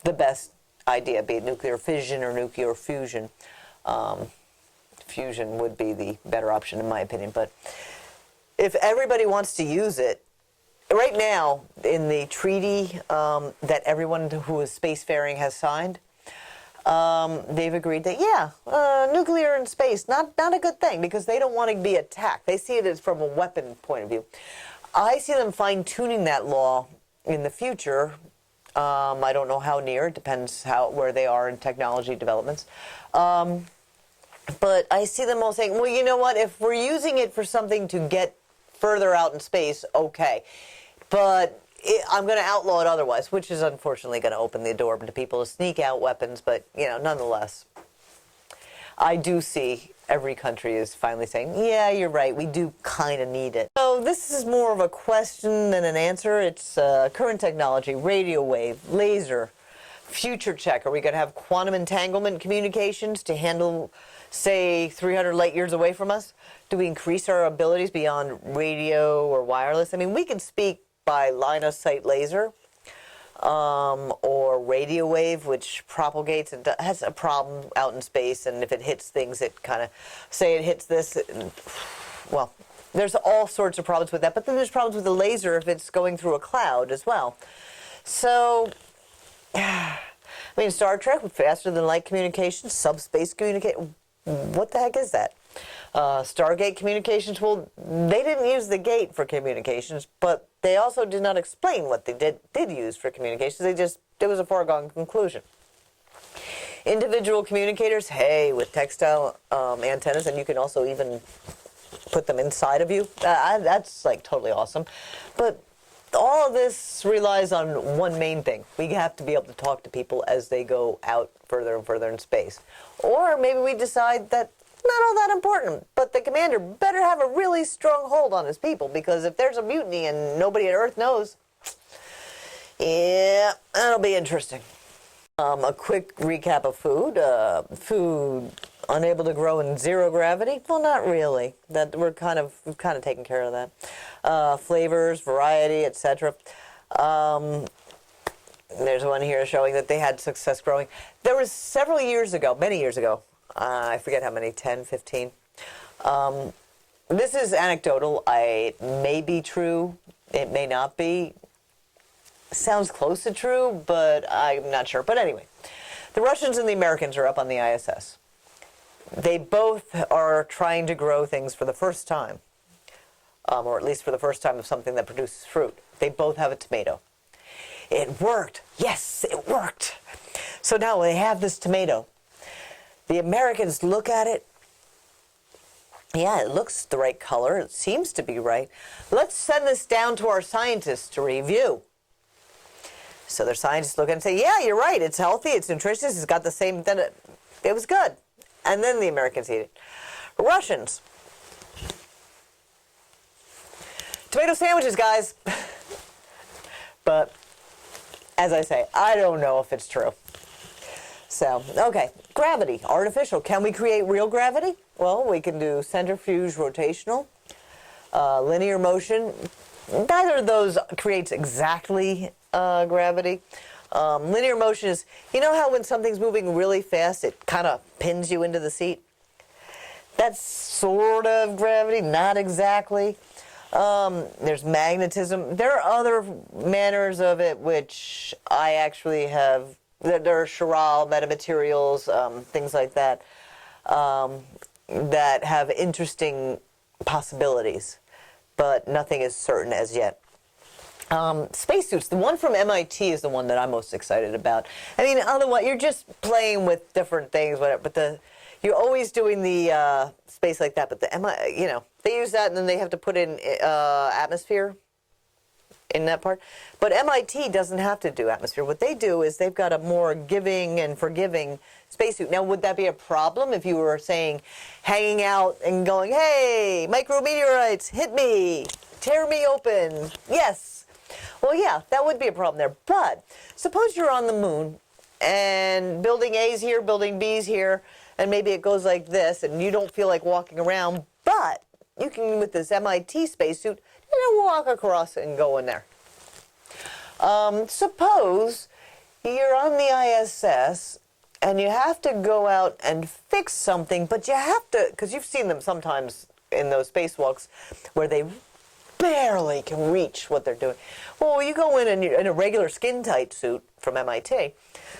S1: the best idea, be it nuclear fission or nuclear fusion. Fusion would be the better option, in my opinion. But if everybody wants to use it, right now, in the treaty that everyone who is spacefaring has signed, they've agreed that, nuclear in space, not a good thing, because they don't want to be attacked. They see it as from a weapon point of view. I see them fine-tuning that law in the future. I don't know how near. It depends where they are in technology developments. But I see them all saying, well, you know what? If we're using it for something to get further out in space, okay. But I'm going to outlaw it otherwise, which is unfortunately going to open the door to people to sneak out weapons. But, nonetheless, I do see every country is finally saying, yeah, you're right, we do kind of need it. So this is more of a question than an answer. It's current technology, radio wave, laser, future check. Are we going to have quantum entanglement communications to handle, say, 300 light years away from us? Do we increase our abilities beyond radio or wireless? I mean, we can speak by line of sight laser, or radio wave, which propagates and has a problem out in space, and if it hits things, it kind of, say it hits this, well, there's all sorts of problems with that, but then there's problems with the laser if it's going through a cloud as well. So, I mean, Star Trek, faster than light communications, subspace communication, what the heck is that? Stargate communications, well, they didn't use the gate for communications, but they also did not explain what they did use for communications. It was a foregone conclusion. Individual communicators, hey, with textile antennas, and you can also even put them inside of you. That's like totally awesome. But all of this relies on one main thing. We have to be able to talk to people as they go out further and further in space. Or maybe we decide that not all that important, but the commander better have a really strong hold on his people, because if there's a mutiny and nobody at Earth knows, yeah, that'll be interesting. A quick recap of food. Food unable to grow in zero gravity? Well, not really. We've kind of taken care of that. Flavors, variety, etc. There's one here showing that they had success growing. There was several years ago, many years ago, I forget how many, 10, 15. This is anecdotal. It may be true. It may not be. Sounds close to true, but I'm not sure. But anyway, the Russians and the Americans are up on the ISS. They both are trying to grow things for the first time, or at least for the first time of something that produces fruit. They both have a tomato. It worked. Yes, it worked. So now they have this tomato. The Americans look at it. Yeah, it looks the right color. It seems to be right. Let's send this down to our scientists to review. So their scientists look at it and say, yeah, you're right. It's healthy. It's nutritious. It's got the same... Then it was good. And then the Americans eat it. Russians. Tomato sandwiches, guys. But, as I say, I don't know if it's true. So, okay. Gravity. Artificial. Can we create real gravity? Well, we can do centrifuge rotational, linear motion. Neither of those creates exactly gravity. Linear motion is, you know how when something's moving really fast, it kind of pins you into the seat? That's sort of gravity, not exactly. There's magnetism. There are other manners of it which I actually have. There are chiral, metamaterials, things like that, that have interesting possibilities, but nothing is certain as yet. Spacesuits, the one from MIT is the one that I'm most excited about. I mean, otherwise, you're just playing with different things, whatever, but you're always doing the space like that, but the MIT, they use that and then they have to put in atmosphere in that part. But MIT doesn't have to do atmosphere. What they do is they've got a more giving and forgiving spacesuit. Now, would that be a problem if you were saying, hanging out and going, hey, micrometeorites, hit me, tear me open? Yes. Well, yeah, that would be a problem there. But suppose you're on the moon and building A's here, building B's here, and maybe it goes like this and you don't feel like walking around, but you can, with this MIT spacesuit, walk across and go in there. Suppose you're on the ISS and you have to go out and fix something, but you have to, because you've seen them sometimes in those spacewalks where they barely can reach what they're doing. Well, you go in and you're in a regular skin-tight suit from MIT,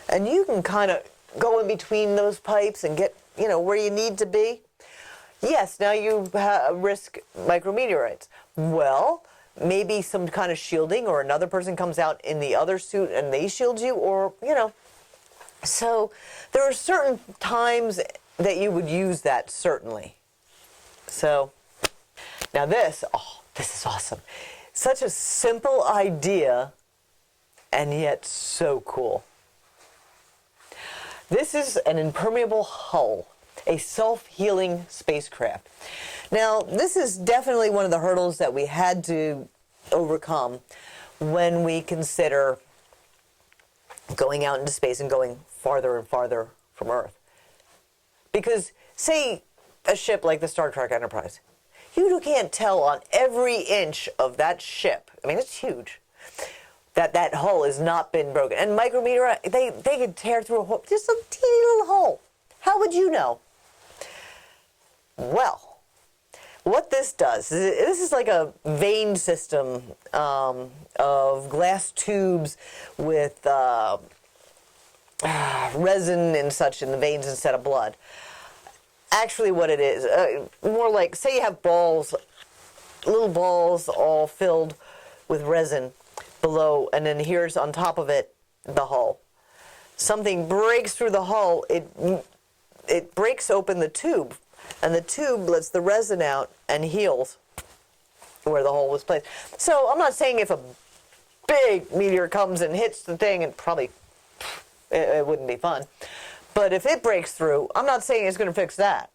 S1: and you can kind of go in between those pipes and get, where you need to be. Yes, now you risk micrometeorites. Well, maybe some kind of shielding, or another person comes out in the other suit and they shield you, or, So there are certain times that you would use that, certainly. So, now this is awesome. Such a simple idea, and yet so cool. This is an impermeable hull, a self-healing spacecraft. Now, this is definitely one of the hurdles that we had to overcome when we consider going out into space and going farther and farther from Earth. Because, say, a ship like the Star Trek Enterprise, you can't tell on every inch of that ship, I mean, it's huge, that hull has not been broken. And micrometeorite, they could tear through a hole, just a teeny little hole. How would you know? Well, what this does, this is like a vein system of glass tubes with resin and such in the veins instead of blood. Actually what it is, more like, say you have balls, little balls all filled with resin below, and then here's on top of it the hull. Something breaks through the hull, it breaks open the tube, and the tube lets the resin out and heals where the hole was placed. So I'm not saying if a big meteor comes and hits the thing, and probably it wouldn't be fun. But if it breaks through, I'm not saying it's going to fix that.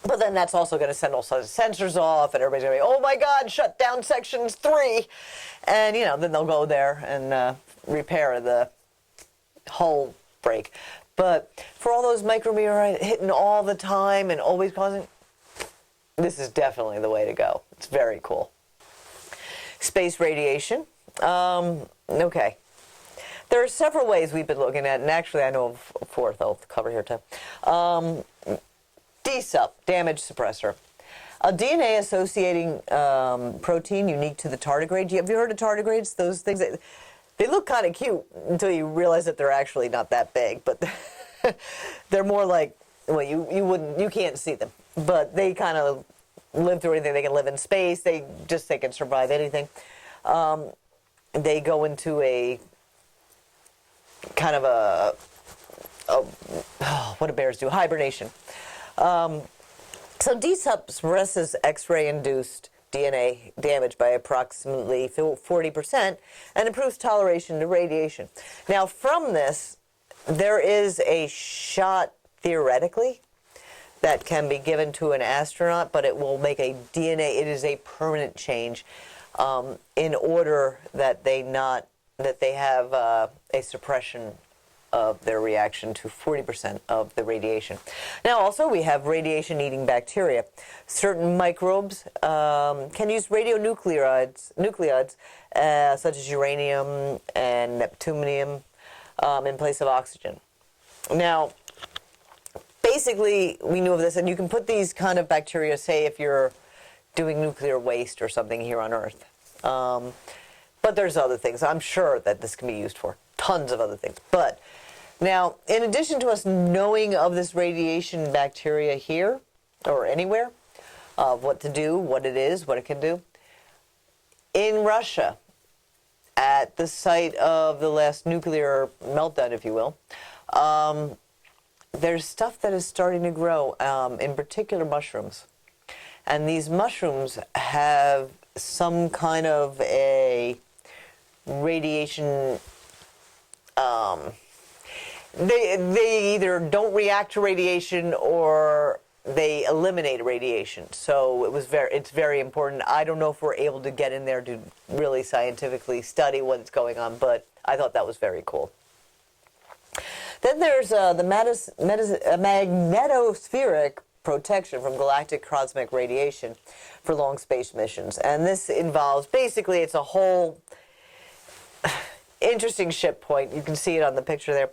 S1: But then that's also going to send all sorts of sensors off, and everybody's going to be, oh my God, shut down sections 3. And, then they'll go there and repair the hull break. But for all those micrometeorites hitting all the time and always causing, this is definitely the way to go. It's very cool. Space radiation. Okay. There are several ways we've been looking at, and actually I know of a fourth I'll cover here too. DSUP, damage suppressor. A DNA associating protein unique to the tardigrade. Have you heard of tardigrades? Those things, they look kind of cute until you realize that they're actually not that big, but they're more like, well, you can't see them, but they kind of live through anything. They can live in space. They can survive anything. They go into a kind of what do bears do? Hibernation. So D suppresses X-ray induced DNA damage by approximately 40% and improves toleration to radiation. Now from this, there is a shot theoretically that can be given to an astronaut, but it will make a DNA, it is a permanent change in order that they have a suppression of their reaction to 40% of the radiation. Now also we have radiation-eating bacteria. Certain microbes can use radionuclides such as uranium and neptunium in place of oxygen. Now, basically we knew of this, and you can put these kind of bacteria, say if you're doing nuclear waste or something here on Earth. But there's other things. I'm sure that this can be used for tons of other things. But now, in addition to us knowing of this radiation bacteria here or anywhere, of what to do, what it is, what it can do, in Russia, at the site of the last nuclear meltdown, if you will, there's stuff that is starting to grow, in particular mushrooms. And these mushrooms have some kind of a radiation, they either don't react to radiation or they eliminate radiation. So it's very important. I don't know if we're able to get in there to really scientifically study what's going on, but I thought that was very cool. Then there's the magnetospheric protection from galactic cosmic radiation for long space missions. And this involves, basically, it's a whole interesting ship point. You can see it on the picture there.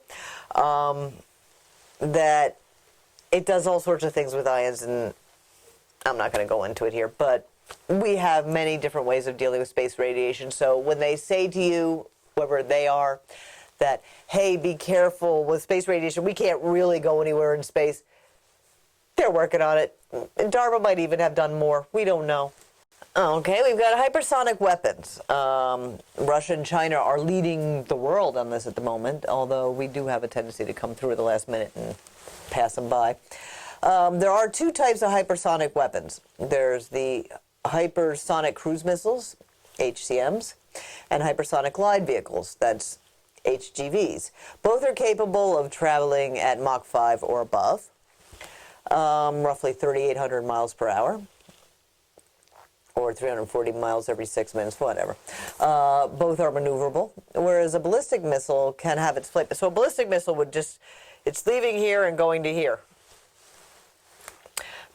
S1: That it does all sorts of things with ions, and I'm not going to go into it here, but we have many different ways of dealing with space radiation. So when they say to you, whoever they are, that, hey, be careful with space radiation, we can't really go anywhere in space, they're working on it. DARPA might even have done more. We don't know. Okay, we've got hypersonic weapons. Russia and China are leading the world on this at the moment, although we do have a tendency to come through at the last minute and pass them by. There are two types of hypersonic weapons. There's the hypersonic cruise missiles, HCMs, and hypersonic glide vehicles, that's HGVs. Both are capable of traveling at Mach 5 or above, roughly 3,800 miles per hour. Or 340 miles every 6 minutes, whatever. Both are maneuverable, whereas a ballistic missile can have its flight. So a ballistic missile would just, it's leaving here and going to here.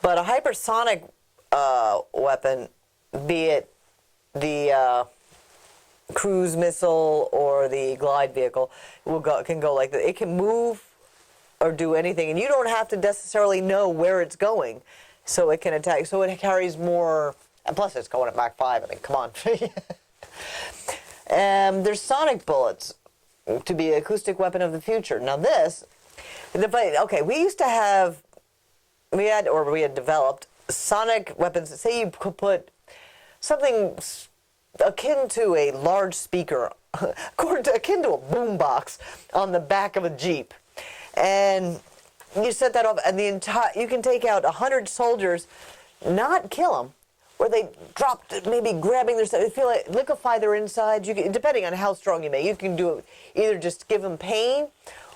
S1: But a hypersonic weapon, be it the cruise missile or the glide vehicle, can go like that. It can move or do anything, and you don't have to necessarily know where it's going, so it can attack. So it carries more. And plus, it's going at Mach 5. I mean, come on. There's sonic bullets to be an acoustic weapon of the future. Now this, okay, we had developed sonic weapons. Say you could put something akin to a large speaker, akin to a boombox on the back of a Jeep. And you set that off, and you can take out 100 soldiers, not kill them, where they dropped, maybe grabbing their stuff, feel like liquefy their insides. You can, depending on how strong you make, you can do it, either just give them pain,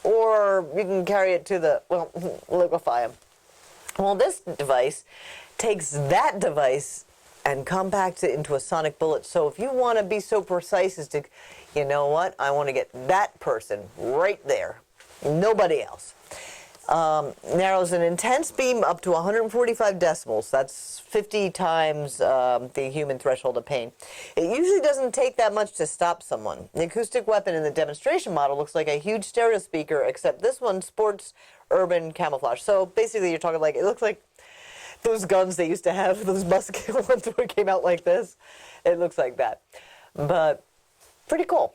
S1: or you can carry it to the, well, liquefy them. Well, this device takes that device and compacts it into a sonic bullet. So if you want to be so precise as to, you know what, I want to get that person right there, nobody else. Narrows an intense beam up to 145 decibels. That's 50 times the human threshold of pain. It usually doesn't take that much to stop someone. The acoustic weapon in the demonstration model looks like a huge stereo speaker, except this one sports urban camouflage. So basically you're talking like, it looks like those guns they used to have, those musket ones that came out like this. It looks like that. But pretty cool.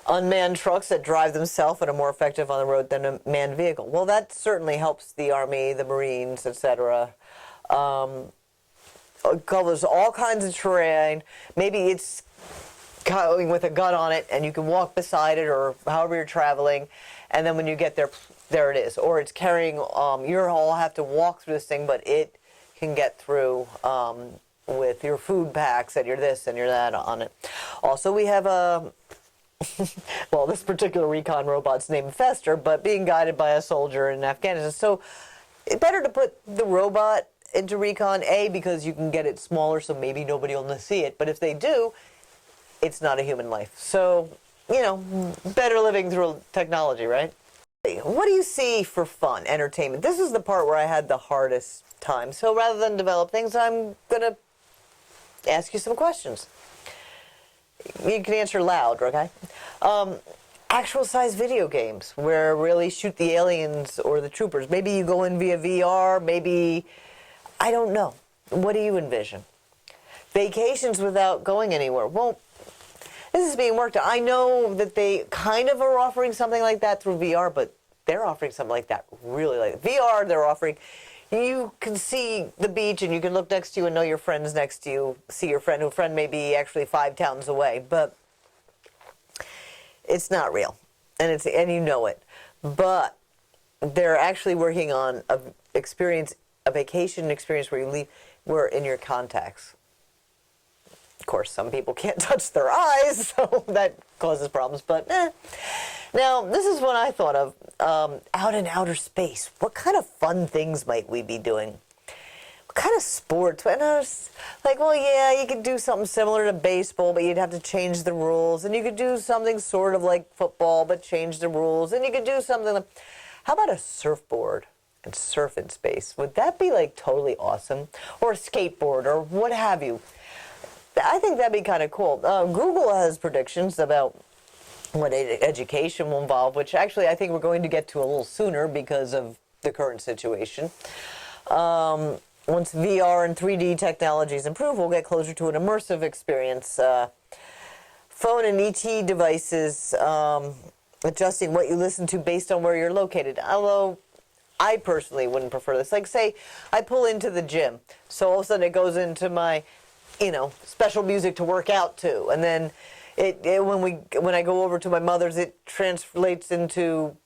S1: Unmanned trucks that drive themselves and are more effective on the road than a manned vehicle. Well, that certainly helps the Army, the Marines, etc. It covers all kinds of terrain. Maybe it's going with a gun on it, and you can walk beside it or however you're traveling. And then when you get there, there it is. Or it's carrying, you all have to walk through this thing, but it can get through with your food packs and your this and your that on it. Also, we have a, well, this particular recon robot's named Fester, but being guided by a soldier in Afghanistan. So it's better to put the robot into recon, A, because you can get it smaller, so maybe nobody will see it. But if they do, it's not a human life. So, you know, better living through technology, right? What do you see for fun, entertainment? This is the part where I had the hardest time. So rather than develop things, I'm going to ask you some questions. You can answer loud, okay? Actual size video games where really shoot the aliens or the troopers. Maybe you go in via VR, maybe, I don't know. What do you envision? Vacations without going anywhere. Well, this is being worked on. I know that they kind of are offering something like that through VR, but they're offering something like that really like VR. They're offering, you can see the beach and you can look next to you and know your friend's next to you, see your friend, who friend may be actually 5 towns away, but it's not real, and you know it. But they're actually working on a vacation experience where you leave, where in your contacts. Of course, some people can't touch their eyes, so that causes problems, but Now, this is what I thought of, out in outer space. What kind of fun things might we be doing? What kind of sports? And I was like, well, yeah, you could do something similar to baseball, but you'd have to change the rules. And you could do something sort of like football, but change the rules. And you could do something like, how about a surfboard and surf in space? Would that be like totally awesome? Or a skateboard or what have you? I think that'd be kind of cool. Google has predictions about what education will involve, which actually I think we're going to get to a little sooner because of the current situation. Once VR and 3D technologies improve, we'll get closer to an immersive experience. Phone and ET devices, adjusting what you listen to based on where you're located. Although I personally wouldn't prefer this. Like, say I pull into the gym, so all of a sudden it goes into my, you know, special music to work out to, and then when I go over to my mother's, it translates into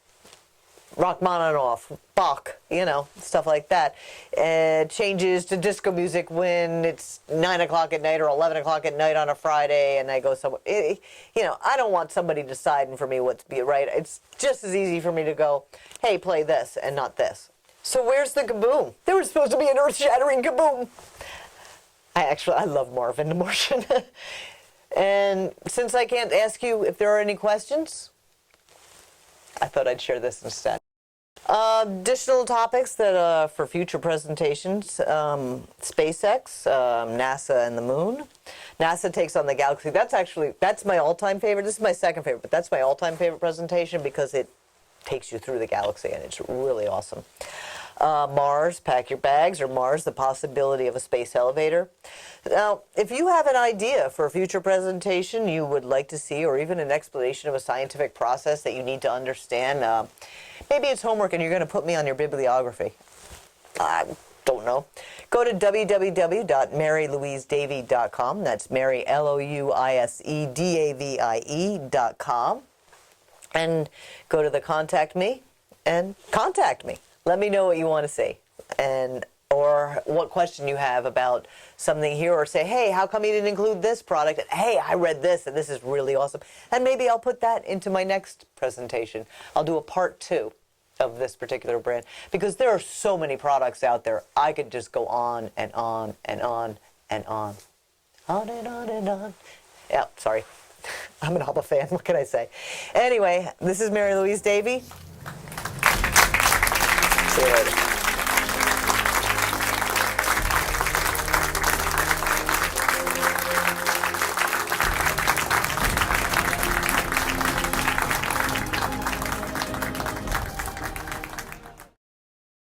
S1: Rachmaninoff, Bach, you know, stuff like that. It changes to disco music when it's 9 o'clock at night or 11 o'clock at night on a Friday, and I go somewhere. You know, I don't want somebody deciding for me what to be right. It's just as easy for me to go, hey, play this and not this. So where's the kaboom? There was supposed to be an earth-shattering kaboom. I love Marvin the Martian. And since I can't ask you if there are any questions, I thought I'd share this instead. Additional topics that for future presentations, SpaceX, NASA and the moon. NASA takes on the galaxy. That's my all-time favorite. This is my second favorite, but that's my all-time favorite presentation because it takes you through the galaxy and it's really awesome. Mars, pack your bags, or Mars, the possibility of a space elevator. Now, if you have an idea for a future presentation you would like to see, or even an explanation of a scientific process that you need to understand, maybe it's homework and you're going to put me on your bibliography. I don't know. Go to www.marylouisedavie.com. That's Mary, LOUISEDAVIE.com. And go to the Contact Me and contact me. Let me know what you want to see, or what question you have about something here, or say, hey, how come you didn't include this product? And, hey, I read this, and this is really awesome. And maybe I'll put that into my next presentation. I'll do a part 2 of this particular brand, because there are so many products out there. I could just go on and on and on and on. On and on and on. Yeah, sorry. I'm an ABBA fan. What can I say? Anyway, this is Mary Louise Davie.